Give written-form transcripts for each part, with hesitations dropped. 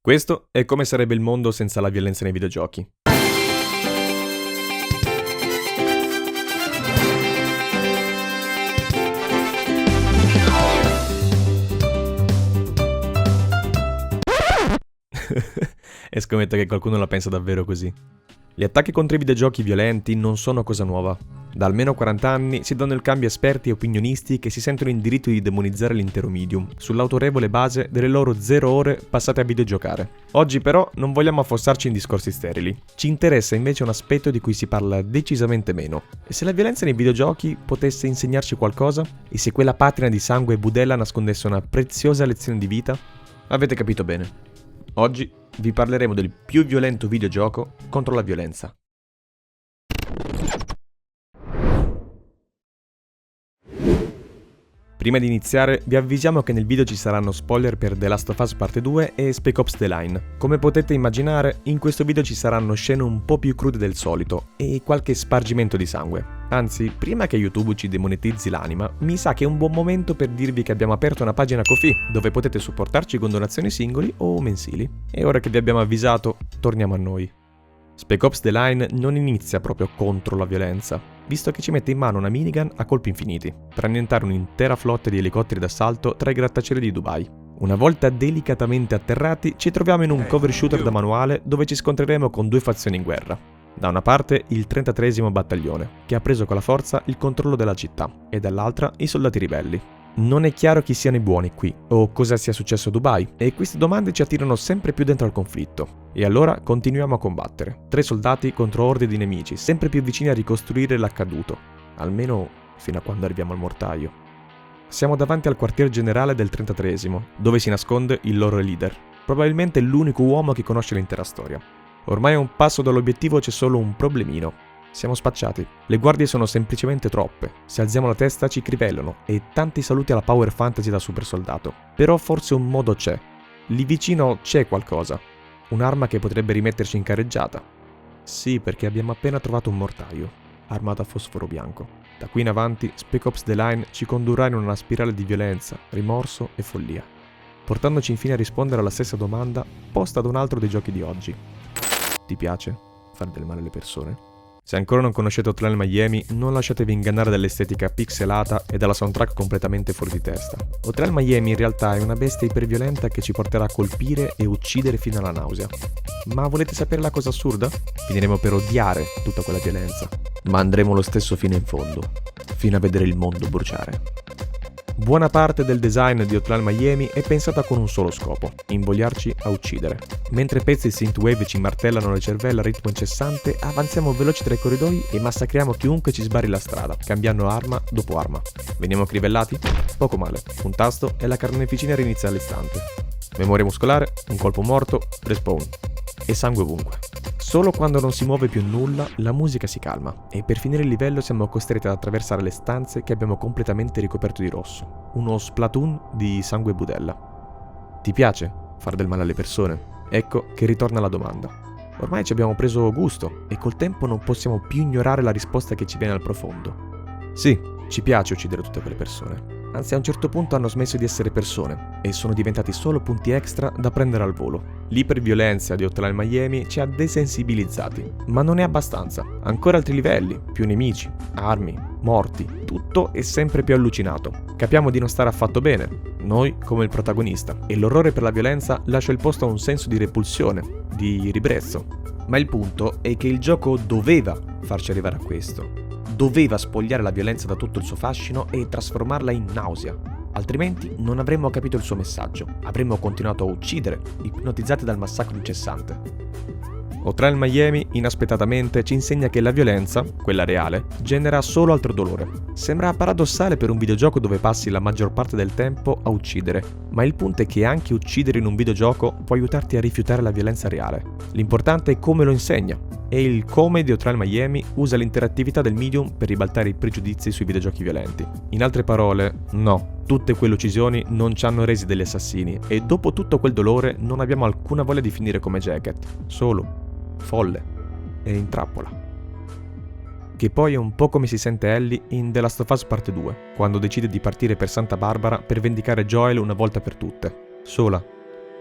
Questo è come sarebbe il mondo senza la violenza nei videogiochi. E scommetto che qualcuno la pensa davvero così. Gli attacchi contro i videogiochi violenti non sono cosa nuova. Da almeno 40 anni si danno il cambio esperti e opinionisti che si sentono in diritto di demonizzare l'intero medium, sull'autorevole base delle loro 0 ore passate a videogiocare. Oggi però non vogliamo affossarci in discorsi sterili. Ci interessa invece un aspetto di cui si parla decisamente meno. E se la violenza nei videogiochi potesse insegnarci qualcosa? E se quella patina di sangue e budella nascondesse una preziosa lezione di vita? Avete capito bene. Oggi vi parleremo del più violento videogioco contro la violenza. Prima di iniziare, vi avvisiamo che nel video ci saranno spoiler per The Last of Us Parte 2 e Spec Ops The Line. Come potete immaginare, in questo video ci saranno scene un po' più crude del solito e qualche spargimento di sangue. Anzi, prima che YouTube ci demonetizzi l'anima, mi sa che è un buon momento per dirvi che abbiamo aperto una pagina Ko-fi, dove potete supportarci con donazioni singoli o mensili. E ora che vi abbiamo avvisato, torniamo a noi. Spec Ops The Line non inizia proprio contro la violenza, visto che ci mette in mano una minigun a colpi infiniti, per annientare un'intera flotta di elicotteri d'assalto tra i grattacieli di Dubai. Una volta delicatamente atterrati, ci troviamo in un cover shooter da manuale dove ci scontreremo con due fazioni in guerra. Da una parte il 33esimo battaglione, che ha preso con la forza il controllo della città, e dall'altra i soldati ribelli. Non è chiaro chi siano i buoni qui, o cosa sia successo a Dubai, e queste domande ci attirano sempre più dentro al conflitto. E allora continuiamo a combattere. 3 soldati contro orde di nemici, sempre più vicini a ricostruire l'accaduto. Almeno fino a quando arriviamo al mortaio. Siamo davanti al quartier generale del 33esimo, dove si nasconde il loro leader. Probabilmente l'unico uomo che conosce l'intera storia. Ormai a un passo dall'obiettivo c'è solo un problemino. Siamo spacciati. Le guardie sono semplicemente troppe. Se alziamo la testa ci crivellano e tanti saluti alla power fantasy da super soldato. Però forse un modo c'è. Lì vicino c'è qualcosa. Un'arma che potrebbe rimetterci in carreggiata. Sì, perché abbiamo appena trovato un mortaio, armato a fosforo bianco. Da qui in avanti Spec Ops The Line ci condurrà in una spirale di violenza, rimorso e follia, portandoci infine a rispondere alla stessa domanda posta da un altro dei giochi di oggi. Ti piace fare del male alle persone? Se ancora non conoscete Hotline Miami, non lasciatevi ingannare dall'estetica pixelata e dalla soundtrack completamente fuori di testa. Hotline Miami in realtà è una bestia iperviolenta che ci porterà a colpire e uccidere fino alla nausea. Ma volete sapere la cosa assurda? Finiremo per odiare tutta quella violenza, ma andremo lo stesso fino in fondo, fino a vedere il mondo bruciare. Buona parte del design di Hotline Miami è pensata con un solo scopo: invogliarci a uccidere. Mentre pezzi di synthwave ci martellano le cervella a ritmo incessante, avanziamo veloci tra i corridoi e massacriamo chiunque ci sbarri la strada, cambiando arma dopo arma. Veniamo crivellati? Poco male. Un tasto e la carneficina rinizia all'istante. Memoria muscolare, un colpo morto, respawn. E sangue ovunque. Solo quando non si muove più nulla, la musica si calma e per finire il livello siamo costretti ad attraversare le stanze che abbiamo completamente ricoperto di rosso. Uno Splatoon di sangue e budella. Ti piace far del male alle persone? Ecco che ritorna la domanda. Ormai ci abbiamo preso gusto e col tempo non possiamo più ignorare la risposta che ci viene dal profondo. Sì, ci piace uccidere tutte quelle persone. Anzi, a un certo punto hanno smesso di essere persone e sono diventati solo punti extra da prendere al volo. L'iperviolenza di Hotline Miami ci ha desensibilizzati, ma non è abbastanza. Ancora altri livelli, più nemici, armi, morti, tutto è sempre più allucinato. Capiamo di non stare affatto bene, noi come il protagonista, e l'orrore per la violenza lascia il posto a un senso di repulsione, di ribrezzo. Ma il punto è che il gioco doveva farci arrivare a questo. Doveva spogliare la violenza da tutto il suo fascino e trasformarla in nausea. Altrimenti non avremmo capito il suo messaggio. Avremmo continuato a uccidere, ipnotizzati dal massacro incessante. Hotline Miami, inaspettatamente, ci insegna che la violenza, quella reale, genera solo altro dolore. Sembra paradossale per un videogioco dove passi la maggior parte del tempo a uccidere, ma il punto è che anche uccidere in un videogioco può aiutarti a rifiutare la violenza reale. L'importante è come lo insegna, e il come di Hotline Miami usa l'interattività del medium per ribaltare i pregiudizi sui videogiochi violenti. In altre parole, no, tutte quelle uccisioni non ci hanno resi degli assassini, e dopo tutto quel dolore non abbiamo alcuna voglia di finire come Jacket, solo folle e in trappola. Che poi è un po' come si sente Ellie in The Last of Us Parte 2, quando decide di partire per Santa Barbara per vendicare Joel una volta per tutte, sola,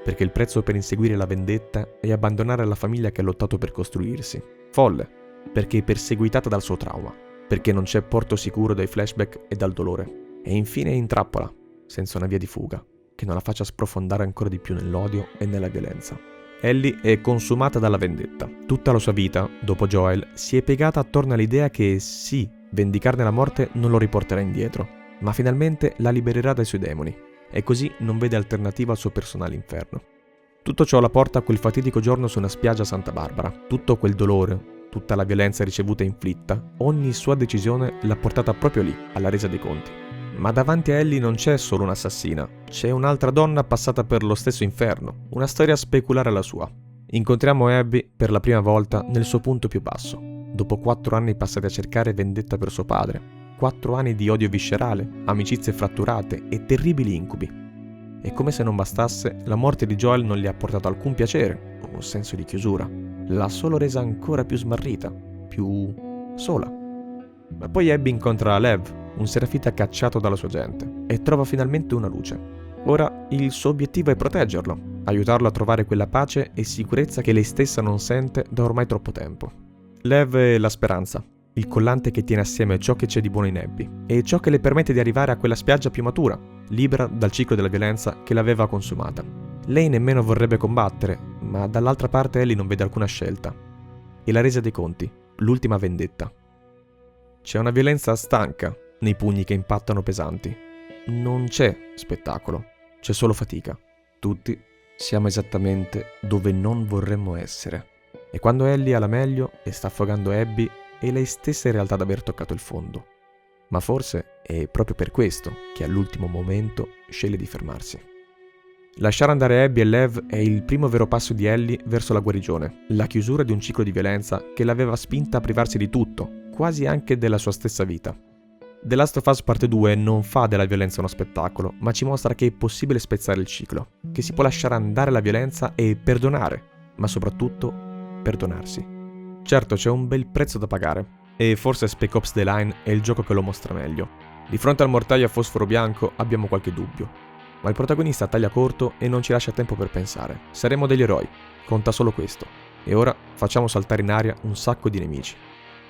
perché il prezzo per inseguire la vendetta è abbandonare la famiglia che ha lottato per costruirsi. Folle, perché è perseguitata dal suo trauma, perché non c'è porto sicuro dai flashback e dal dolore. E infine è in trappola, senza una via di fuga, che non la faccia sprofondare ancora di più nell'odio e nella violenza. Ellie è consumata dalla vendetta. Tutta la sua vita, dopo Joel, si è piegata attorno all'idea che sì, vendicarne la morte non lo riporterà indietro, ma finalmente la libererà dai suoi demoni. E così non vede alternativa al suo personale inferno. Tutto ciò la porta a quel fatidico giorno su una spiaggia a Santa Barbara. Tutto quel dolore, tutta la violenza ricevuta e inflitta, ogni sua decisione l'ha portata proprio lì, alla resa dei conti. Ma davanti a Ellie non c'è solo un'assassina, c'è un'altra donna passata per lo stesso inferno, una storia speculare alla sua. Incontriamo Abby per la prima volta nel suo punto più basso, dopo 4 anni passati a cercare vendetta per suo padre. 4 anni di odio viscerale, amicizie fratturate e terribili incubi. E come se non bastasse, la morte di Joel non le ha portato alcun piacere o senso di chiusura. L'ha solo resa ancora più smarrita, più sola. Ma poi Abby incontra Lev, un serafita cacciato dalla sua gente, e trova finalmente una luce. Ora il suo obiettivo è proteggerlo, aiutarlo a trovare quella pace e sicurezza che lei stessa non sente da ormai troppo tempo. Lev è la speranza. Il collante che tiene assieme ciò che c'è di buono in Abby e ciò che le permette di arrivare a quella spiaggia più matura, libera dal ciclo della violenza che l'aveva consumata. Lei nemmeno vorrebbe combattere, ma dall'altra parte Ellie non vede alcuna scelta. E la resa dei conti, l'ultima vendetta. C'è una violenza stanca nei pugni che impattano pesanti. Non c'è spettacolo, c'è solo fatica. Tutti siamo esattamente dove non vorremmo essere. E quando Ellie ha la meglio e sta affogando Abby, è lei stessa in realtà ad aver toccato il fondo. Ma forse è proprio per questo che all'ultimo momento sceglie di fermarsi. Lasciare andare Abby e Lev è il primo vero passo di Ellie verso la guarigione, la chiusura di un ciclo di violenza che l'aveva spinta a privarsi di tutto, quasi anche della sua stessa vita. The Last of Us Parte 2 non fa della violenza uno spettacolo, ma ci mostra che è possibile spezzare il ciclo, che si può lasciare andare la violenza e perdonare, ma soprattutto perdonarsi. Certo, c'è un bel prezzo da pagare, e forse Spec Ops The Line è il gioco che lo mostra meglio. Di fronte al mortaio a fosforo bianco abbiamo qualche dubbio, ma il protagonista taglia corto e non ci lascia tempo per pensare. Saremo degli eroi, conta solo questo, e ora facciamo saltare in aria un sacco di nemici.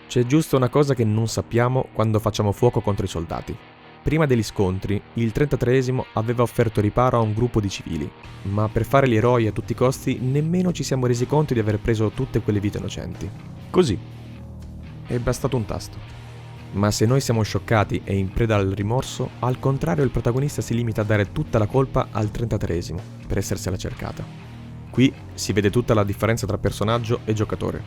C'è giusto una cosa che non sappiamo quando facciamo fuoco contro i soldati. Prima degli scontri, il 33esimo aveva offerto riparo a un gruppo di civili, ma per fare gli eroi a tutti i costi nemmeno ci siamo resi conto di aver preso tutte quelle vite innocenti. Così. È bastato un tasto. Ma se noi siamo scioccati e in preda al rimorso, al contrario il protagonista si limita a dare tutta la colpa al 33esimo, per essersela cercata. Qui si vede tutta la differenza tra personaggio e giocatore,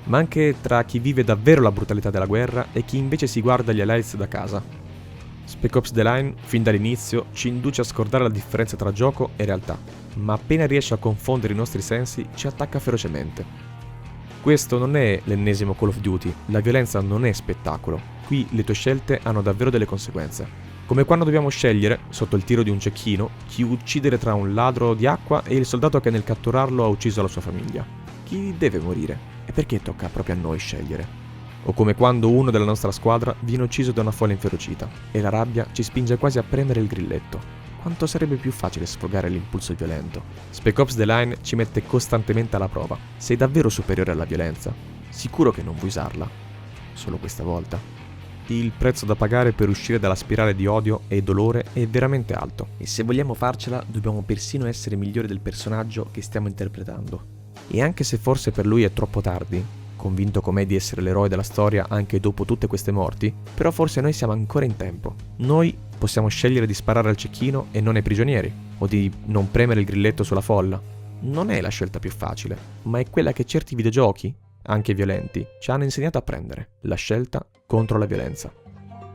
ma anche tra chi vive davvero la brutalità della guerra e chi invece si guarda gli highlights da casa. Spec Ops The Line, fin dall'inizio, ci induce a scordare la differenza tra gioco e realtà, ma appena riesce a confondere i nostri sensi, ci attacca ferocemente. Questo non è l'ennesimo Call of Duty, la violenza non è spettacolo, qui le tue scelte hanno davvero delle conseguenze. Come quando dobbiamo scegliere, sotto il tiro di un cecchino, chi uccidere tra un ladro di acqua e il soldato che nel catturarlo ha ucciso la sua famiglia. Chi deve morire? E perché tocca proprio a noi scegliere? O come quando uno della nostra squadra viene ucciso da una folla inferocita e la rabbia ci spinge quasi a premere il grilletto. Quanto sarebbe più facile sfogare l'impulso violento? Spec Ops The Line ci mette costantemente alla prova. Sei davvero superiore alla violenza? Sicuro che non vuoi usarla? Solo questa volta? Il prezzo da pagare per uscire dalla spirale di odio e dolore è veramente alto. E se vogliamo farcela, dobbiamo persino essere migliori del personaggio che stiamo interpretando. E anche se forse per lui è troppo tardi, convinto com'è di essere l'eroe della storia anche dopo tutte queste morti, però forse noi siamo ancora in tempo. Noi possiamo scegliere di sparare al cecchino e non ai prigionieri, o di non premere il grilletto sulla folla. Non è la scelta più facile, ma è quella che certi videogiochi, anche violenti, ci hanno insegnato a prendere: la scelta contro la violenza.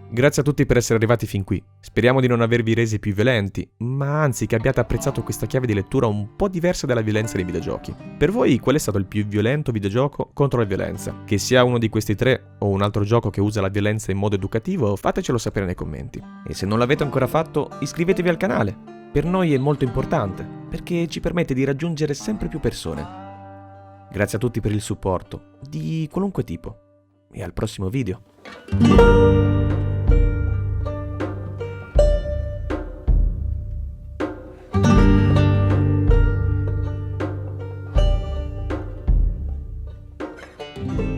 Grazie a tutti per essere arrivati fin qui. Speriamo di non avervi resi più violenti, ma anzi che abbiate apprezzato questa chiave di lettura un po' diversa dalla violenza dei videogiochi. Per voi qual è stato il più violento videogioco contro la violenza? Che sia uno di questi tre o un altro gioco che usa la violenza in modo educativo, fatecelo sapere nei commenti. E se non l'avete ancora fatto, iscrivetevi al canale. Per noi è molto importante, perché ci permette di raggiungere sempre più persone. Grazie a tutti per il supporto, di qualunque tipo. E al prossimo video. Ciao!